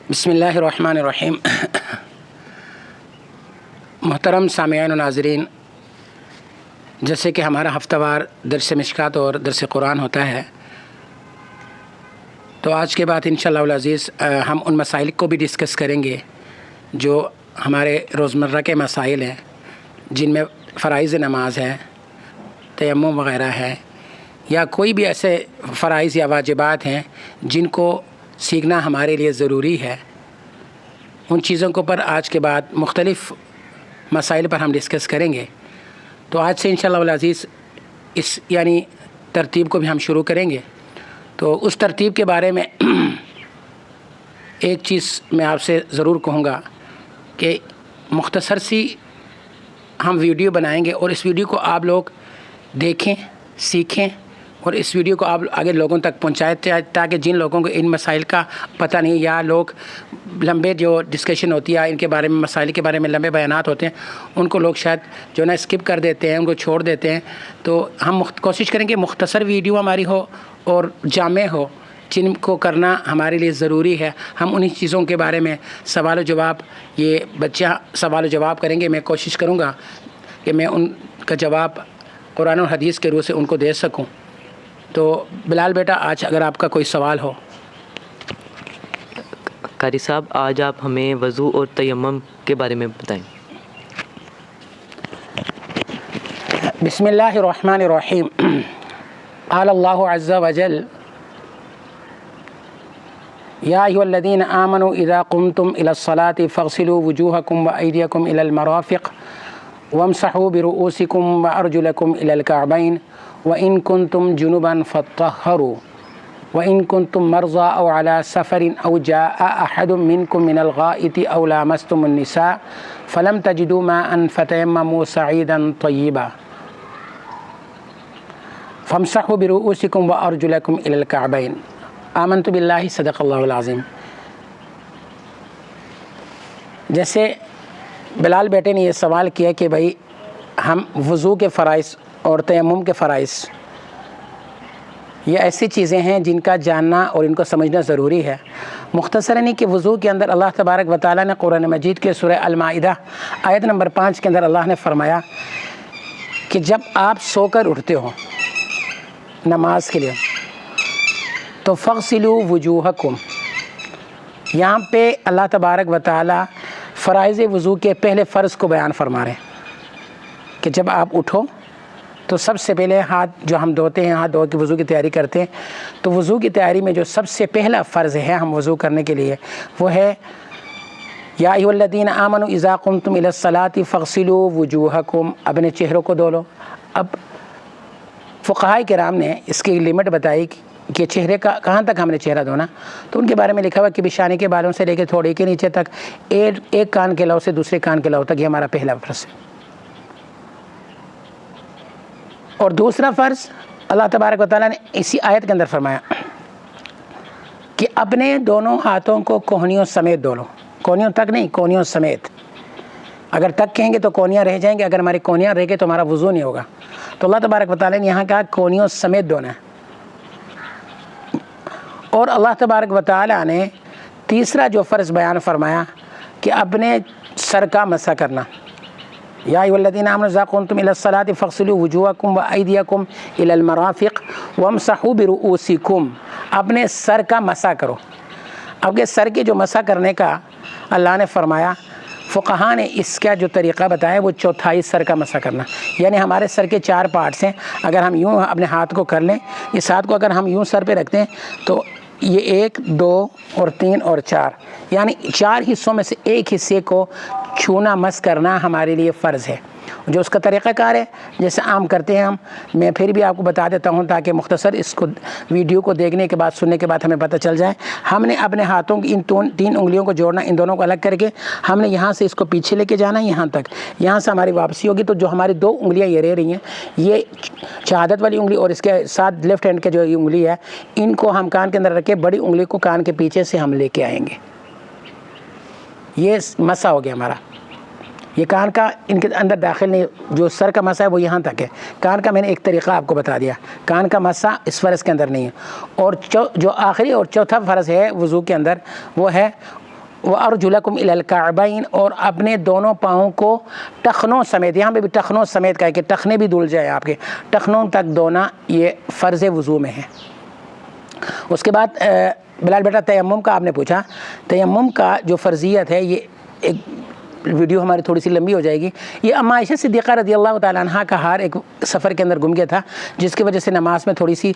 بسم اللہ الرحمن الرحیم۔ محترم سامعین و ناظرین، جیسے کہ ہمارا ہفتہ وار درس مشکات اور درس قرآن ہوتا ہے، تو آج کے بعد انشاءاللہ العزیز ہم ان مسائل کو بھی ڈسکس کریں گے جو ہمارے روزمرہ کے مسائل ہیں، جن میں فرائض نماز ہے، تیمم وغیرہ ہے، یا کوئی بھی ایسے فرائض یا واجبات ہیں جن کو سیکھنا ہمارے لیے ضروری ہے۔ ان چیزوں کے اوپر آج کے بعد مختلف مسائل پر ہم ڈسکس کریں گے۔ تو آج سے انشاءاللہ العزیز اس ترتیب کو بھی ہم شروع کریں گے۔ تو اس ترتیب کے بارے میں ایک چیز میں آپ سے ضرور کہوں گا کہ مختصر سی ہم ویڈیو بنائیں گے، اور اس ویڈیو کو آپ لوگ دیکھیں، سیکھیں، اور اس ویڈیو کو آپ آگے لوگوں تک پہنچائیں، تاکہ جن لوگوں کو ان مسائل کا پتہ نہیں، یا لوگ لمبے جو ڈسکشن ہوتی ہے ان کے بارے میں، مسائل کے بارے میں لمبے بیانات ہوتے ہیں، ان کو لوگ شاید جو اسکپ کر دیتے ہیں، ان کو چھوڑ دیتے ہیں۔ تو ہم کوشش کریں کہ مختصر ویڈیو ہماری ہو اور جامع ہو، جن کو کرنا ہمارے لیے ضروری ہے۔ ہم انہی چیزوں کے بارے میں سوال و جواب، یہ بچہ سوال و جواب کریں گے، میں کوشش کروں گا کہ میں ان کا جواب قرآن و حدیث کے روح سے ان کو دے سکوں۔ تو بلال بیٹا، آج اگر آپ کا کوئی سوال ہو۔ قاری صاحب، آج آپ ہمیں وضو اور تیمم کے بارے میں بتائیں۔ بسم اللہ الرحمن الرحیم۔ قال اللہ عز وجل: یا ایھا الذین آمنوا اذا قمتم الی الصلاۃ فاغسلوا وجوہکم وایدیکم الی المرافق وامسحوا برؤوسکم وارجلکم الی الکعبین وَإِن كُنتُم جُنُبًا فَاطَّهَّرُوا وَإِن كُنتُم مَّرْضَىٰ أَوْ عَلَىٰ سَفَرٍ أَوْ جَاءَ أَحَدٌ مِّنكُم مِّنَ الْغَائِطِ أَوْ لَامَسْتُمُ النِّسَاءَ فَلَمْ تَجِدُوا مَاءً فَتَيَمَّمُوا صَعِيدًا طَيِّبًا فَامْسَحُوا بِرُءُوسِكُمْ وَأَرْجُلَكُمْ إِلَى الْكَعْبَيْنِ آمنت باللہ صدق اللہ العظیم۔ جیسے بلال بیٹے نے یہ سوال کیا کہ بھائی ہم وضو کے فرائض اور تیمم کے فرائض، یہ ایسی چیزیں ہیں جن کا جاننا اور ان کو سمجھنا ضروری ہے۔ مختصراً کہ وضو کے اندر اللہ تبارک و تعالیٰ نے قرآن مجید کے سورہ المائدہ آیت نمبر 5 کے اندر اللہ نے فرمایا کہ جب آپ سو کر اٹھتے ہو نماز کے لیے تو فاغسلوا وجوہکم، یہاں پہ اللہ تبارک و تعالیٰ فرائض وضو کے پہلے فرض کو بیان فرما رہے ہیں کہ جب آپ اٹھو تو سب سے پہلے ہاتھ جو ہم دھوتے ہیں، ہاتھ دھو کے وضو کی تیاری کرتے ہیں، تو وضو کی تیاری میں جو سب سے پہلا فرض ہے ہم وضو کرنے کے لیے، وہ ہے یا ایھا الذین آمنوا اذا قمتم الی الصلاۃ فاغسلوا وجوہکم، اپنے چہروں کو دھو لو۔ اب فقہاء کرام نے اس کی لمٹ بتائی کہ چہرے کا کہاں تک ہم نے چہرہ دھونا، تو ان کے بارے میں لکھا ہوا کہ بشانے کے بالوں سے لے کے تھوڑے کے نیچے تک، ایک کان کے لو سے دوسرے کان کے لو تک، یہ ہمارا پہلا فرض ہے۔ اور دوسرا فرض اللہ تبارک و تعالیٰ نے اسی آیت کے اندر فرمایا کہ اپنے دونوں ہاتھوں کو کوہنیوں سمیت دھو لو۔ کوہنیوں تک نہیں، کوہنیوں سمیت۔ اگر تک کہیں گے تو کونیاں رہ جائیں گے، اگر ہماری کونیاں رہ گئے تو ہمارا وضو نہیں ہوگا۔ تو اللہ تبارک و تعالیٰ نے یہاں کہا کونیوں سمیت دھونا ہے۔ اور اللہ تبارک و تعالیٰ نے تیسرا جو فرض بیان فرمایا کہ اپنے سر کا مسح کرنا۔ یا ایھا الذین آمنوا اذا قمتم الی الصلاۃ فاغسلوا وجوہکم وایدیکم الی المرافق وامسحوا برؤوسکم، اپنے سر کا مسح کرو۔ اب کے سر کے جو مسح کرنے کا اللہ نے فرمایا، فقہاء نے اس کا جو طریقہ بتایا وہ چوتھائی سر کا مسح کرنا، یعنی ہمارے سر کے 4 پارٹس ہیں، اگر ہم یوں اپنے ہاتھ کو کر لیں، اس ہاتھ کو اگر ہم یوں سر پہ رکھتے ہیں تو یہ 1 2 اور 3 اور 4، یعنی 4 حصوں میں سے ایک حصے کو چھونا مس کرنا ہمارے لیے فرض ہے۔ جو اس کا طریقہ کار ہے جیسے عام کرتے ہیں ہم، میں پھر بھی آپ کو بتا دیتا ہوں تاکہ مختصر اس کو ویڈیو کو دیکھنے کے بعد، سننے کے بعد ہمیں پتہ چل جائے۔ ہم نے اپنے ہاتھوں کی ان 3 انگلیوں کو جوڑنا، ان دونوں کو الگ کر کے ہم نے یہاں سے اس کو پیچھے لے کے جانا یہاں تک، یہاں سے ہماری واپسی ہوگی، تو جو ہماری 2 انگلیاں یہ رہ رہی ہیں، یہ شہادت والی انگلی اور اس کے ساتھ لیفٹ ہینڈ کے جو یہ انگلی ہے، ان کو ہم کان کے اندر رکھ کے بڑی انگلی کو کان کے پیچھے سے ہم لے کے آئیں گے۔ یہ مسح ہو گیا ہمارا۔ یہ کان کا ان کے اندر داخل نہیں، جو سر کا مسح ہے وہ یہاں تک ہے۔ کان کا میں نے ایک طریقہ آپ کو بتا دیا، کان کا مسح اس فرض کے اندر نہیں ہے۔ اور جو آخری اور چوتھا فرض ہے وضو کے اندر وہ ہے وَأَرْجُلَكُمْ إِلَى الْكَعْبَيْن، اور اپنے دونوں پاؤں کو ٹخنوں سمیت، یہاں پہ بھی ٹخنوں سمیت کہا کہ ٹخنے بھی دھل جائیں آپ کے، ٹخنوں تک دھونا یہ فرض وضو میں ہے۔ اس کے بعد بلال بیٹا تیمم کا آپ نے پوچھا، تیمم کا جو فرضیت ہے، یہ ایک ویڈیو ہماری تھوڑی سی لمبی ہو جائے گی۔ یہ اما عائشہ صدیقہ رضی اللہ تعالیٰ عنہ کا ہار ایک سفر کے اندر گم گیا تھا، جس کی وجہ سے نماز میں تھوڑی سی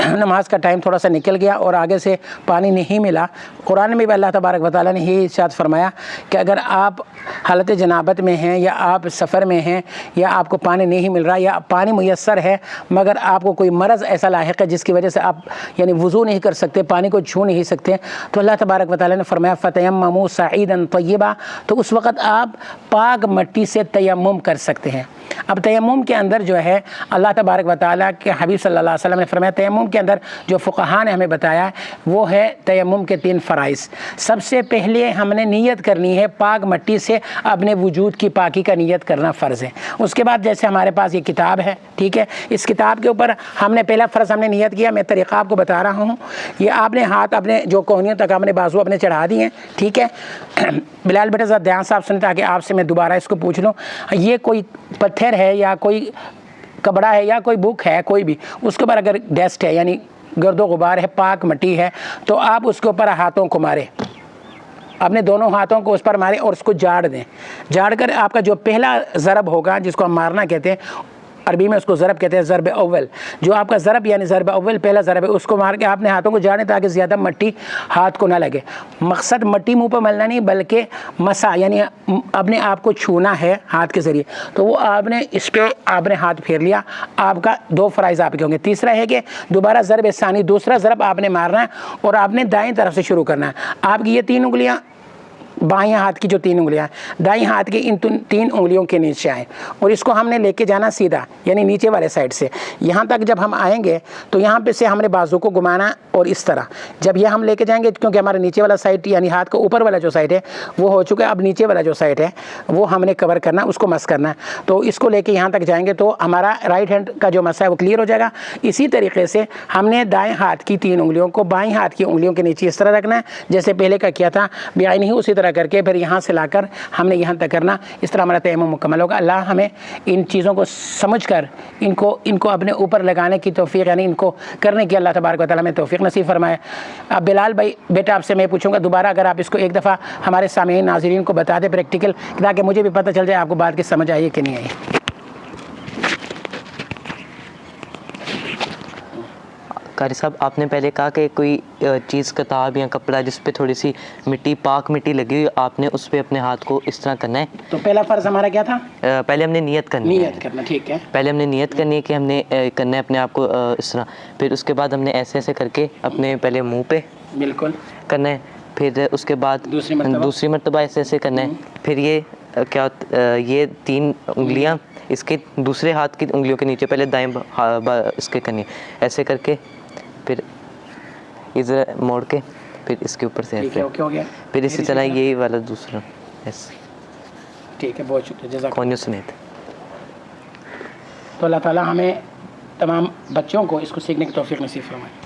نماز کا ٹائم تھوڑا سا نکل گیا اور آگے سے پانی نہیں ملا۔ قرآن میں بھی اللہ تبارک و تعالیٰ نے یہ ارشاد فرمایا کہ اگر آپ حالت جنابت میں ہیں یا آپ سفر میں ہیں یا آپ کو پانی نہیں مل رہا یا پانی میسر ہے مگر آپ کو کوئی مرض ایسا لاحق ہے جس کی وجہ سے آپ یعنی وضو نہیں کر سکتے، پانی کو چھو نہیں سکتے، تو اللہ تبارک و تعالیٰ نے فرمایا فَتَيَمَّمُوا صَعِيدًا طَيِّبًا، تو اس وقت آپ پاک مٹی سے تیمم کر سکتے ہیں۔ اب تیمم کے اندر جو ہے اللہ تبارک و تعالیٰ کے حبیب صلی اللہ علیہ وسلم نے فرمایا، تیمم کے اندر جو فقہاء نے ہمیں بتایا وہ ہے تیمم کے 3 فرائض۔ سب سے پہلے ہم نے نیت کرنی ہے، پاک مٹی سے اپنے وجود کی پاکی کا نیت کرنا فرض ہے۔ اس کے بعد جیسے ہمارے پاس یہ کتاب ہے، ٹھیک ہے، اس کتاب کے اوپر ہم نے پہلا فرض ہم نے نیت کیا، میں طریقہ آپ کو بتا رہا ہوں۔ یہ آپ نے ہاتھ اپنے جو کوہنیوں تک اپنے بازو اپنے چڑھا دیے ہیں، ٹھیک ہے۔ بلال بیٹا ذرا دھیان سے آپ سنیں تاکہ آپ سے میں دوبارہ اس کو پوچھ لوں۔ یہ کوئی پتھر ہے یا کوئی کپڑا ہے یا کوئی بک ہے، کوئی بھی اس کے اوپر اگر ڈسٹ ہے یعنی گرد و غبار ہے، پاک مٹی ہے، تو آپ اس کے اوپر ہاتھوں کو ماریں، اپنے دونوں ہاتھوں کو اس پر ماریں اور اس کو جاڑ دیں۔ جاڑ کر آپ کا جو پہلا ضرب ہوگا جس کو ہم مارنا کہتے ہیں، عربی میں اس کو ضرب کہتے ہیں، ضرب اول، جو آپ کا ضرب یعنی ضرب اول پہلا ضرب ہے، اس کو مار کے آپ نے ہاتھوں کو جاڑیں تاکہ زیادہ مٹی ہاتھ کو نہ لگے۔ مقصد مٹی منہ پہ ملنا نہیں بلکہ مسا یعنی اپنے آپ کو چھونا ہے ہاتھ کے ذریعے، تو وہ آپ نے اس پہ آپ نے ہاتھ پھیر لیا، آپ کا 2 فرائض آپ کے ہوں گے۔ تیسرا ہے کہ دوبارہ ضرب ثانی، دوسرا ضرب آپ نے مارنا ہے اور آپ نے دائیں طرف سے شروع کرنا ہے۔ آپ کی یہ 3 انگلیاں بائیں ہاتھ کی جو 3 انگلیاں دائیں ہاتھ کی ان 3 انگلیوں کے نیچے آئیں اور اس کو ہم نے لے کے جانا سیدھا یعنی نیچے والے سائڈ سے، یہاں تک جب ہم آئیں گے تو یہاں پہ سے ہم نے بازو کو گھمانا اور اس طرح جب یہ ہم لے کے جائیں گے، کیونکہ ہمارا نیچے والا سائڈ یعنی ہاتھ کا اوپر والا جو سائڈ ہے وہ ہو چکا ہے، اب نیچے والا جو سائڈ ہے وہ ہم نے کور کرنا، اس کو مس کرنا ہے، تو اس کو لے کے یہاں تک جائیں گے تو ہمارا رائٹ ہینڈ کا جو مسا ہے وہ کلیئر ہو جائے گا۔ اسی طریقے سے ہم نے دائیں ہاتھ کی 3 انگلیوں کو بائیں ہاتھ کی انگلیوں کے نیچے اس طرح رکھنا ہے جیسے پہلے کا کیا تھا، بعین ہی اسی طرح کر کے پھر یہاں سے لا کر ہم نے یہاں تک کرنا، اس طرح ہمارا تیمم مکمل ہوگا۔ اللہ ہمیں ان چیزوں کو سمجھ کر ان کو اپنے اوپر لگانے کی توفیق یعنی ان کو کرنے کی اللہ تبارک و تعالیٰ میں توفیق نصیب فرمائے۔ اب بلال بھائی بیٹا آپ سے میں پوچھوں گا دوبارہ اگر آپ اس کو ایک دفعہ ہمارے سامعین ناظرین کو بتا دیں پریکٹیکل، تاکہ مجھے بھی پتہ چل جائے آپ کو بات کی سمجھ آئی ہے کہ نہیں آئی۔ قاری صاحب آپ نے پہلے کہا کہ کوئی چیز کتاب یا کپڑا جس پہ تھوڑی سی مٹی پاک مٹی لگی ہوئی آپ نے اس پہ اپنے ہاتھ کو اس طرح کرنا ہے، تو پہلا فرض ہمارا کیا تھا؟ پہلے ہم نے نیت کرنی ہے، نیت کرنا، ٹھیک ہے، پہلے ہم نے نیت کرنی ہے کہ ہم نے کرنا ہے اپنے آپ کو اس طرح، پھر اس کے بعد ہم نے ایسے ایسے کر کے اپنے پہلے منہ پہ بالکل کرنا ہے، پھر اس کے بعد دوسری مرتبہ ایسے ایسے کرنا ہے، پھر یہ کیا یہ 3 انگلیاں اس کے دوسرے ہاتھ کی انگلیوں کے نیچے پہلے دائیں اس کے کرنی ہے، ایسے کر کے پھر ادھر موڑ کے پھر اس کے اوپر سے پھر اسی طرح یہی والا دوسرا ٹھیک ہے۔ بہت شکریہ، جزاک کونیوں سمیت۔ تو اللہ تعالیٰ ہمیں تمام بچوں کو اس کو سیکھنے کی توفیق نصیب فرمائے۔